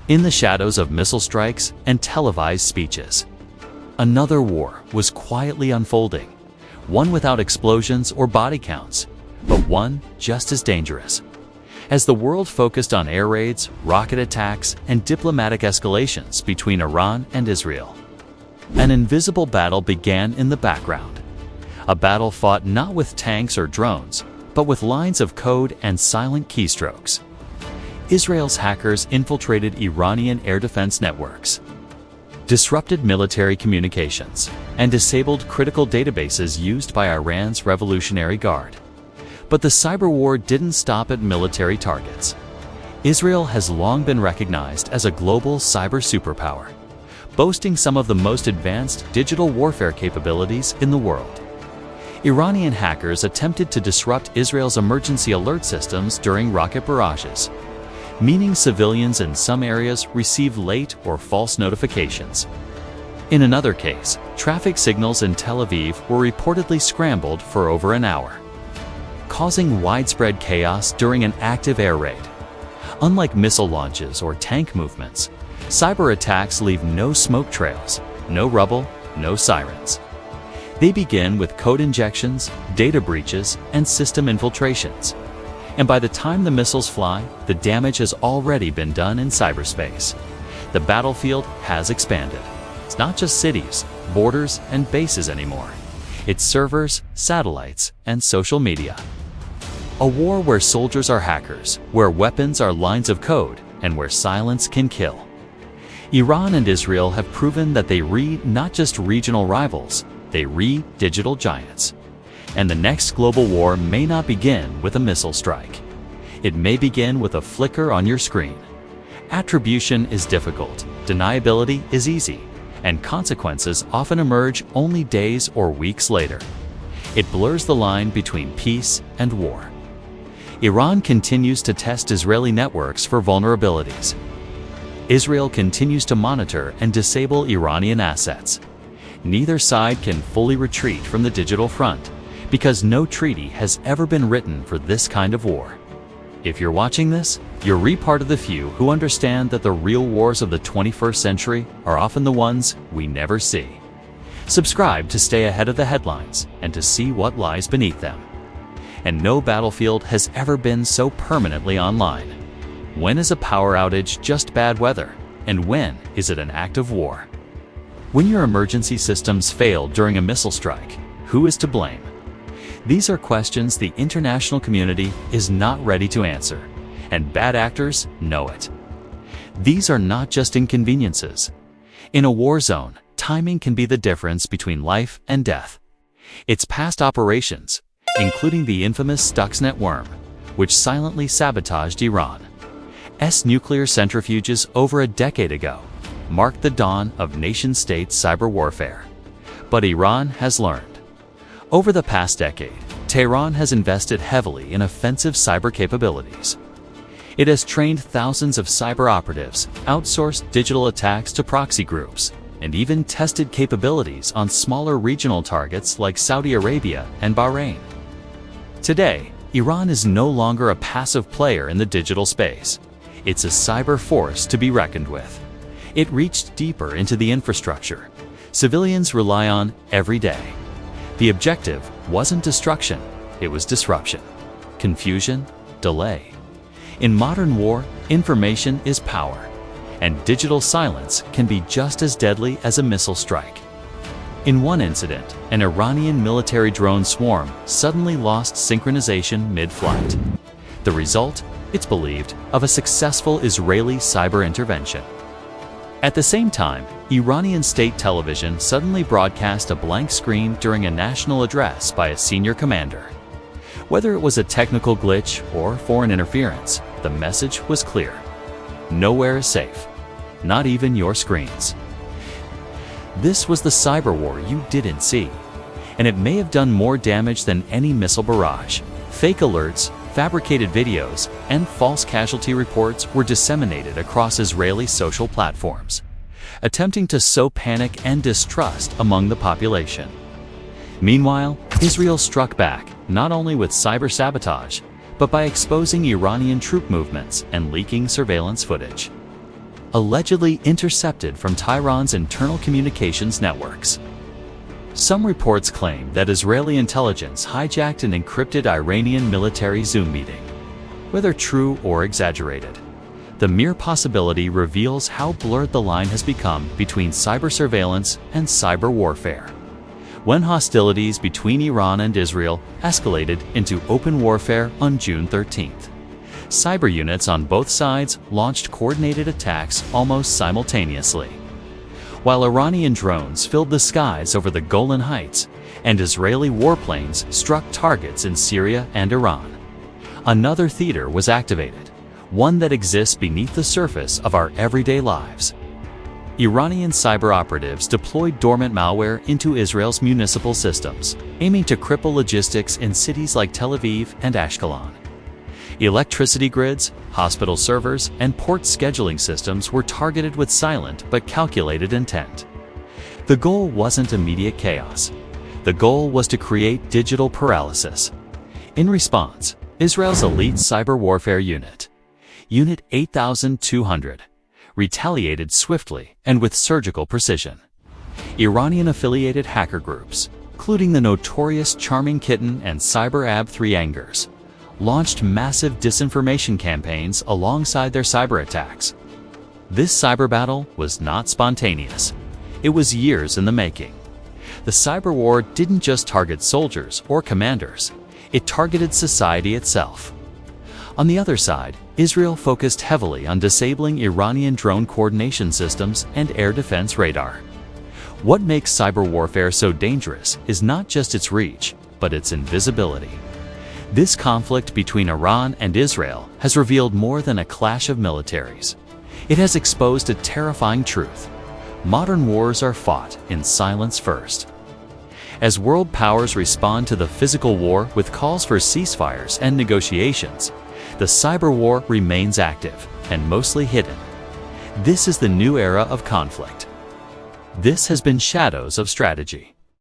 in the shadows of missile strikes and televised speeches. Another war was quietly unfolding, one without explosions or body counts, but one just as dangerous. As the world focused on air raids, rocket attacks, and diplomatic escalations between Iran and Israel, an invisible battle began in the background. A battle fought not with tanks or drones, but with lines of code and silent keystrokes. Israel's hackers infiltrated Iranian air defense networks, disrupted military communications, and disabled critical databases used by Iran's Revolutionary Guard. But the cyber war didn't stop at military targets. Israel has long been recognized as a global cyber superpower, boasting some of the most advanced digital warfare capabilities in the world. Iranian hackers attempted to disrupt Israel's emergency alert systems during rocket barrages, meaning civilians in some areas received late or false notifications. In another case, traffic signals in Tel Aviv were reportedly scrambled for over an hour, causing widespread chaos during an active air raid. Unlike missile launches or tank movements, cyber attacks leave no smoke trails, no rubble, no sirens. They begin with code injections, data breaches, and system infiltrations. And by the time the missiles fly, the damage has already been done in cyberspace. The battlefield has expanded. It's not just cities, borders, and bases anymore. It's servers, satellites, and social media. A war where soldiers are hackers, where weapons are lines of code, and where silence can kill. Iran and Israel have proven that they read not just regional rivals, they read digital giants. And the next global war may not begin with a missile strike. It may begin with a flicker on your screen. Attribution is difficult, deniability is easy, and consequences often emerge only days or weeks later. It blurs the line between peace and war. Iran continues to test Israeli networks for vulnerabilities. Israel continues to monitor and disable Iranian assets. Neither side can fully retreat from the digital front, because no treaty has ever been written for this kind of war. If you're watching this, you're part of the few who understand that the real wars of the 21st century are often the ones we never see. Subscribe to stay ahead of the headlines and to see what lies beneath them. And no battlefield has ever been so permanently online. When is a power outage just bad weather? And when is it an act of war? When your emergency systems fail during a missile strike, who is to blame? These are questions the international community is not ready to answer, and bad actors know it. These are not just inconveniences. In a war zone, timing can be the difference between life and death. It's past operations, including the infamous Stuxnet worm, which silently sabotaged Iran's nuclear centrifuges over a decade ago, marked the dawn of nation-state cyber warfare. But Iran has learned. Over the past decade, Tehran has invested heavily in offensive cyber capabilities. It has trained thousands of cyber operatives, outsourced digital attacks to proxy groups, and even tested capabilities on smaller regional targets like Saudi Arabia and Bahrain. Today, Iran is no longer a passive player in the digital space. It's a cyber force to be reckoned with. It reached deeper into the infrastructure civilians rely on every day. The objective wasn't destruction, it was disruption, confusion, delay. In modern war, information is power, and digital silence can be just as deadly as a missile strike. In one incident, an Iranian military drone swarm suddenly lost synchronization mid-flight. The result, it's believed, of a successful Israeli cyber intervention. At the same time, Iranian state television suddenly broadcast a blank screen during a national address by a senior commander. Whether it was a technical glitch or foreign interference, the message was clear. Nowhere is safe, not even your screens. This was the cyber war you didn't see, and it may have done more damage than any missile barrage. Fake alerts, fabricated videos, and false casualty reports were disseminated across Israeli social platforms, attempting to sow panic and distrust among the population. Meanwhile, Israel struck back, not only with cyber sabotage, but by exposing Iranian troop movements and leaking surveillance footage. allegedly intercepted from Tehran's internal communications networks. Some reports claim that Israeli intelligence hijacked an encrypted Iranian military Zoom meeting. Whether true or exaggerated, the mere possibility reveals how blurred the line has become between cyber surveillance and cyber warfare. When hostilities between Iran and Israel escalated into open warfare on June 13th, cyber units on both sides launched coordinated attacks almost simultaneously. While Iranian drones filled the skies over the Golan Heights and Israeli warplanes struck targets in Syria and Iran, another theater was activated, one that exists beneath the surface of our everyday lives. Iranian cyber operatives deployed dormant malware into Israel's municipal systems, aiming to cripple logistics in cities like Tel Aviv and Ashkelon. Electricity grids, hospital servers, and port scheduling systems were targeted with silent but calculated intent. The goal wasn't immediate chaos. The goal was to create digital paralysis. In response, Israel's elite cyber warfare unit, Unit 8200, retaliated swiftly and with surgical precision. Iranian-affiliated hacker groups, including the notorious Charming Kitten and CyberAb3 Angers, launched massive disinformation campaigns alongside their cyberattacks. This cyber battle was not spontaneous. It was years in the making. The cyber war didn't just target soldiers or commanders, it targeted society itself. On the other side, Israel focused heavily on disabling Iranian drone coordination systems and air defense radar. What makes cyber warfare so dangerous is not just its reach, but its invisibility. This conflict between Iran and Israel has revealed more than a clash of militaries. It has exposed a terrifying truth. Modern wars are fought in silence first. As world powers respond to the physical war with calls for ceasefires and negotiations, the cyber war remains active and mostly hidden. This is the new era of conflict. This has been Shadows of Strategy.